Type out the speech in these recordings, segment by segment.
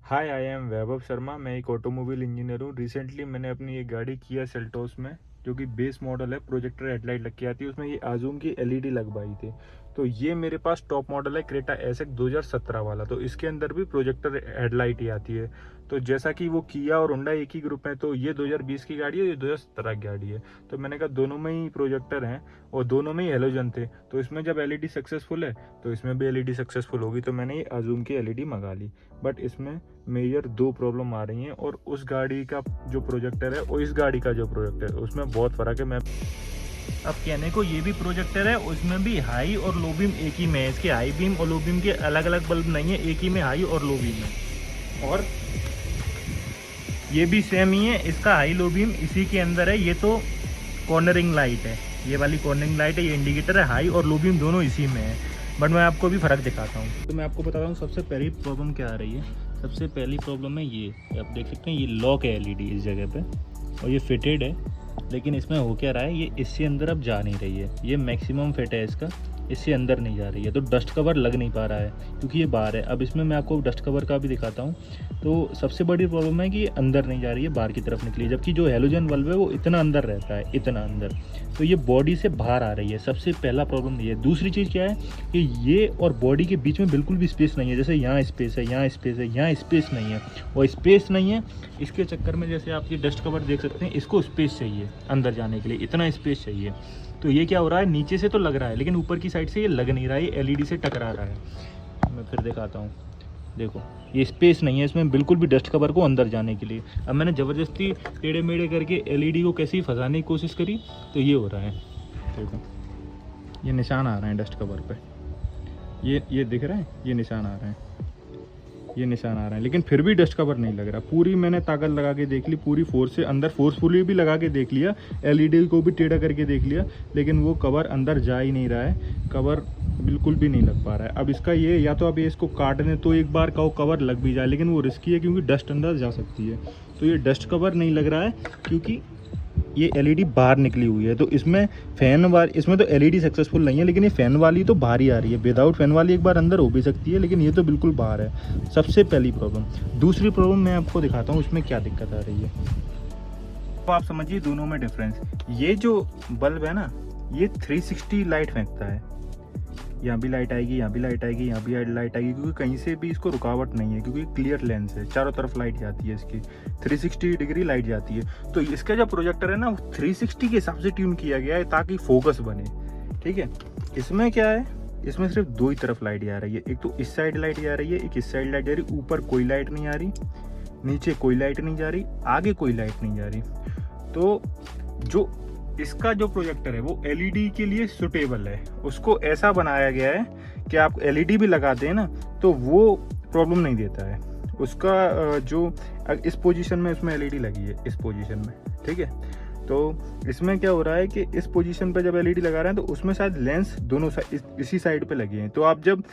Hi, I am वैभव शर्मा। मैं एक automobile engineer हूँ। रिसेंटली मैंने अपनी एक गाड़ी किया सेल्टोस में, जो कि बेस मॉडल है, प्रोजेक्टर हेडलाइट लग के आती है उसमें, ये आजूम की एलईडी लगवाई थी। तो ये मेरे पास टॉप मॉडल है क्रेटा एसएक्स 2017 वाला, तो इसके अंदर भी प्रोजेक्टर हेडलाइट ही आती है। तो जैसा कि वो किया और होंडा एक ही ग्रुप है, तो ये 2020 की गाड़ी है, ये 2017 की गाड़ी है। तो मैंने कहा दोनों में ही प्रोजेक्टर हैं और दोनों में ही हेलोजन थे, तो इसमें जब एलईडी सक्सेसफुल है तो इसमें भी एलईडी सक्सेसफुल होगी। तो मैंने ये आजूम की एलईडी मंगा ली। बट इसमें मेजर दो प्रॉब्लम आ रही हैं, और उस गाड़ी का जो प्रोजेक्टर है और इस गाड़ी का जो प्रोजेक्टर है उसमें बहुत फ़र्क है। मैं अब कहने को ये भी प्रोजेक्टर है, उसमें भी हाई और लो बीम एक ही में है। इसके हाई बीम और लो बीम के अलग अलग बल्ब नहीं है, एक ही में हाई और लो बीम है। और ये भी सेम ही है, इसका हाई लो बीम इसी के अंदर है। ये तो कॉर्नरिंग लाइट है, ये वाली कॉर्नरिंग लाइट है, ये इंडिकेटर है। हाई और लो बीम दोनों इसी में है। बट मैं आपको भी फ़र्क दिखाता हूँ। तो मैं आपको बताता हूँ सबसे पहली प्रॉब्लम क्या आ रही है। सबसे पहली प्रॉब्लम है ये, आप देख सकते हैं ये लॉक है एलईडी इस जगह पे, और ये फिटेड है। लेकिन इसमें हो क्या रहा है, ये इससे अंदर अब जा नहीं रही है। ये मैक्सिमम फिट है इसका, इससे अंदर नहीं जा रही है। तो डस्ट कवर लग नहीं पा रहा है क्योंकि ये बाहर है। अब इसमें मैं आपको डस्ट कवर का भी दिखाता हूँ। तो सबसे बड़ी प्रॉब्लम है कि ये अंदर नहीं जा रही है, बाहर की तरफ निकली है। जबकि जो हैलोजन बल्ब है वो इतना अंदर रहता है, इतना अंदर। तो ये बॉडी से बाहर आ रही है। सबसे पहला प्रॉब्लम ये है। दूसरी चीज़ क्या है कि ये और बॉडी के बीच में बिल्कुल भी स्पेस नहीं है। जैसे यहाँ स्पेस है, यहाँ स्पेस है, यहाँ स्पेस नहीं है। और स्पेस नहीं है, इसके चक्कर में जैसे आप ये डस्ट कवर देख सकते हैं, इसको स्पेस चाहिए अंदर जाने के लिए, इतना स्पेस चाहिए। तो ये क्या हो रहा है, नीचे से तो लग रहा है लेकिन ऊपर की साइड से ये लग नहीं रहा है, एलईडी से टकरा रहा है। मैं फिर दिखाता हूँ। देखो ये स्पेस नहीं है इसमें बिल्कुल भी डस्ट कवर को अंदर जाने के लिए। अब मैंने ज़बरदस्ती टेढ़े मेढ़े करके एलईडी को कैसे ही फंसाने की कोशिश करी, तो ये हो रहा है। देखो ये निशान आ रहे हैं डस्ट कवर पे, ये दिख रहा है, ये निशान आ रहे हैं, ये निशान आ रहा है। लेकिन फिर भी डस्ट कवर नहीं लग रहा। पूरी मैंने ताकत लगा के देख ली, पूरी फोर्स से अंदर फोर्सफुली भी लगा के देख लिया, एलईडी को भी टेढ़ा करके देख लिया, लेकिन वो कवर अंदर जा ही नहीं रहा है। कवर बिल्कुल भी नहीं लग पा रहा है। अब इसका ये, या तो अब ये इसको काट दें तो एक बार का वो कवर लग भी जाए, लेकिन वो रिस्की है क्योंकि डस्ट अंदर जा सकती है। तो ये डस्ट कवर नहीं लग रहा है क्योंकि ये एलईडी बाहर निकली हुई है। तो इसमें फैन वाली, इसमें तो एलईडी सक्सेसफुल नहीं है, लेकिन ये फैन वाली तो बाहर ही आ रही है। विदाउट फैन वाली एक बार अंदर हो भी सकती है, लेकिन ये तो बिल्कुल बाहर है। सबसे पहली प्रॉब्लम। दूसरी प्रॉब्लम मैं आपको दिखाता हूँ उसमें क्या दिक्कत आ रही है। तो आप समझिए दोनों में डिफरेंस। ये जो बल्ब है ना, ये 360 लाइट फेंकता है। यहाँ भी लाइट आएगी, यहाँ भी लाइट आएगी, यहाँ भी लाइट आएगी, क्योंकि कहीं से भी इसको रुकावट नहीं है, क्योंकि क्लियर लेंस है, चारों तरफ लाइट जाती है इसकी, 360 डिग्री लाइट जाती है। तो इसका जो प्रोजेक्टर है ना, वो 360 के हिसाब से ट्यून किया गया है ताकि फोकस बने। ठीक है, इसमें क्या है, इसमें सिर्फ दो ही तरफ लाइट आ रही है। एक तो इस साइड लाइट आ रही है, एक इस साइड लाइट जा रही है। ऊपर कोई लाइट नहीं आ रही, नीचे कोई लाइट नहीं जा रही, आगे कोई लाइट नहीं जा रही। तो जो इसका जो प्रोजेक्टर है वो एलईडी के लिए सुटेबल है। उसको ऐसा बनाया गया है कि आप एलईडी भी लगाते हैं ना तो वो प्रॉब्लम नहीं देता है। उसका जो इस पोजीशन में उसमें एलईडी लगी है, इस पोजीशन में, ठीक है। तो इसमें क्या हो रहा है कि इस पोजीशन पे जब एलईडी लगा रहे हैं तो उसमें शायद लेंस दोनों इसी साइड पे लगे हैं। तो आप जब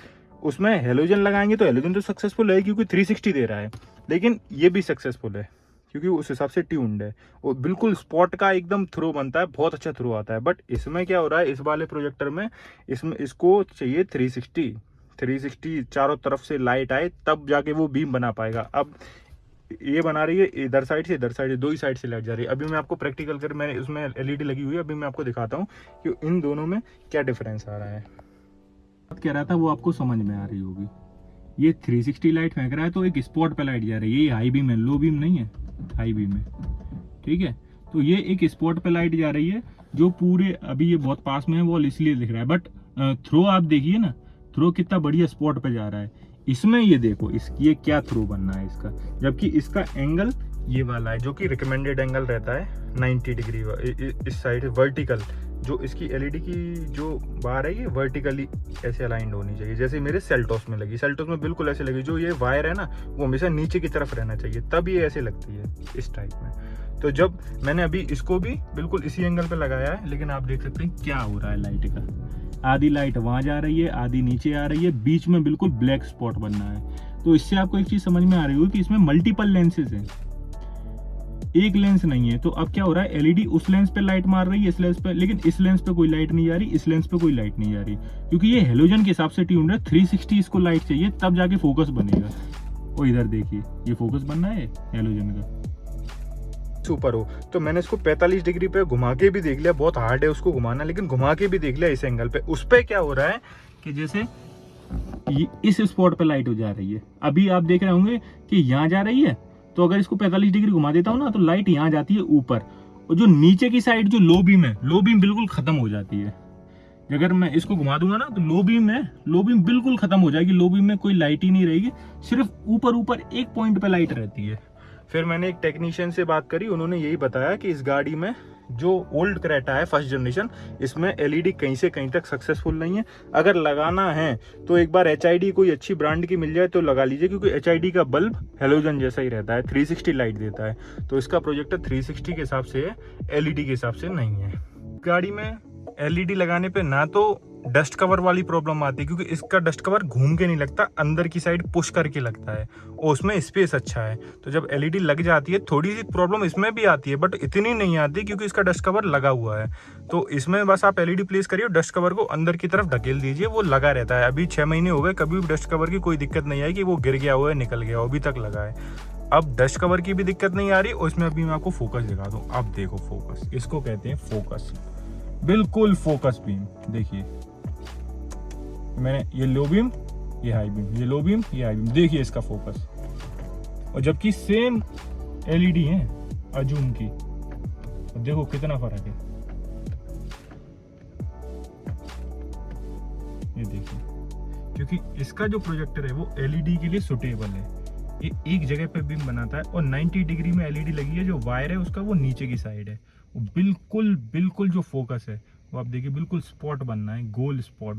उसमें हेलोजन लगाएंगे तो हेलोजन तो सक्सेसफुल है क्योंकि 360 दे रहा है, लेकिन ये भी सक्सेसफुल है क्योंकि उस हिसाब से ट्यून्ड है। वो बिल्कुल स्पॉट का एकदम थ्रो बनता है, बहुत अच्छा थ्रो आता है। बट इसमें क्या हो रहा है, इस वाले प्रोजेक्टर में इसमें इसको चाहिए 360 चारों तरफ से लाइट आए तब जाके वो बीम बना पाएगा। अब ये बना रही है इधर साइड से, इधर साइड से, दो ही साइड से लाइट जा रही है। अभी मैं आपको प्रैक्टिकल कर, मैंने उसमें एलईडी लगी हुई है, अभी मैं आपको दिखाता हूँ कि इन दोनों में क्या डिफरेंस आ रहा है। बात कह रहा था वो आपको समझ में आ रही होगी। ये 360 लाइट फेंक रहा है तो एक स्पॉट पे लाइट जा रही है। ये हाई बीम है, लो बीम नहीं है, हाई बीम है, ठीक है। तो ये एक स्पॉट पे लाइट जा रही है जो पूरे, अभी ये बहुत पास में है वॉल इसलिए दिख रहा है, बट थ्रो आप देखिए ना, थ्रो कितना बढ़िया स्पॉट पे जा रहा है। इसमें ये देखो ये क्या थ्रो बनना है इसका, जबकि इसका एंगल ये वाला है जो कि रिकमेंडेड एंगल रहता है 90 डिग्री इस साइड वर्टिकल। जो इसकी एलईडी की जो बार है ये वर्टिकली ऐसे अलाइंड होनी चाहिए, जैसे मेरे सेल्टोस में लगी। सेल्टोस में बिल्कुल ऐसे लगी। जो ये वायर है ना वो हमेशा नीचे की तरफ रहना चाहिए, तब ये ऐसे लगती है इस टाइप में। तो जब मैंने अभी इसको भी बिल्कुल इसी एंगल पे लगाया है, लेकिन आप देख सकते हैं क्या हो रहा है लाइट का। आधी लाइट वहां जा रही है, आधी नीचे आ रही है, बीच में बिल्कुल ब्लैक स्पॉट बनना है। तो इससे आपको एक चीज समझ में आ रही होगी कि इसमें मल्टीपल लेंसेज हैं, एक लेंस नहीं है। तो अब क्या हो रहा है, एलईडी उस लेंस पे लाइट मार रही है, इस लेंस पे, लेकिन इस लेंस पे कोई लाइट नहीं जा रही, इस लेंस पे कोई लाइट नहीं जा रही, क्योंकि ये हेलोजन के हिसाब से ट्यून्ड है। 360 इसको लाइट चाहिए तब जाके फोकस बनेगा। और इधर देखिए ये फोकस बनना है हेलोजन का सुपर हो। तो मैंने इसको 45 डिग्री पे घुमा के भी देख लिया, बहुत हार्ड है उसको घुमाना, लेकिन घुमा के भी देख लिया इस एंगल पे। उस पे क्या हो रहा है कि जैसे ये इस स्पॉट पे लाइट हो जा रही है, अभी आप देख रहे होंगे कि यहाँ जा रही है, तो अगर इसको 45 डिग्री घुमा देता हूँ ना तो लाइट यहाँ जाती है ऊपर, और जो नीचे की साइड जो लो बीम है, लो बीम बिल्कुल खत्म हो जाती है। अगर मैं इसको घुमा दूंगा ना तो लो बीम बिल्कुल खत्म हो जाएगी, लो बीम में कोई लाइट ही नहीं रहेगी, सिर्फ ऊपर ऊपर एक पॉइंट पे लाइट रहती है। फिर मैंने एक टेक्नीशियन से बात करी, उन्होंने यही बताया कि इस गाड़ी में जो ओल्ड क्रेटा है फर्स्ट जनरेशन, इसमें एलईडी कहीं से कहीं तक सक्सेसफुल नहीं है। अगर लगाना है तो एक बार एचआईडी कोई अच्छी ब्रांड की मिल जाए तो लगा लीजिए, क्योंकि एचआईडी का बल्ब हेलोजन जैसा ही रहता है, 360 लाइट देता है, तो इसका प्रोजेक्टर 360 के हिसाब से है, एलईडी के हिसाब से नहीं है। गाड़ी में एलईडी लगाने पे ना तो डस्ट कवर वाली प्रॉब्लम आती है, क्योंकि इसका डस्ट कवर घूम के नहीं लगता, अंदर की साइड पुश करके लगता है और उसमें स्पेस अच्छा है। तो जब एलईडी लग जाती है थोड़ी सी प्रॉब्लम इसमें भी आती है, बट इतनी नहीं आती क्योंकि इसका डस्ट कवर लगा हुआ है। तो इसमें बस आप एलईडी प्लेस करिए, डस्ट कवर को अंदर की तरफ ढकेल दीजिए, वो लगा रहता है। अभी 6 महीने हो गए, कभी भी डस्ट कवर की कोई दिक्कत नहीं आई कि वो गिर गया हुआ है निकल गया हो, अभी तक लगा है। अब डस्ट कवर की भी दिक्कत नहीं आ रही, और इसमें अभी मैं आपको फोकस दिखा दूँ। अब देखो फोकस, इसको कहते हैं फोकस, बिल्कुल फोकस बीम। देखिए मैंने ये लो बीम, ये हाई बीम, ये लो बीम, ये हाई बीम, देखिए इसका फोकस, और जबकि सेम एलईडी है अजूम की, देखो कितना फर्क है। ये देखिए, क्योंकि इसका जो प्रोजेक्टर है वो एलईडी के लिए सुटेबल है, ये एक जगह पे बीम बनाता है, और 90 डिग्री में एलईडी लगी है, जो वायर है उसका वो नीचे की साइड है, वो बिल्कुल जो फोकस है वो आप देखिए बिल्कुल स्पॉट बनना है, गोल स्पॉट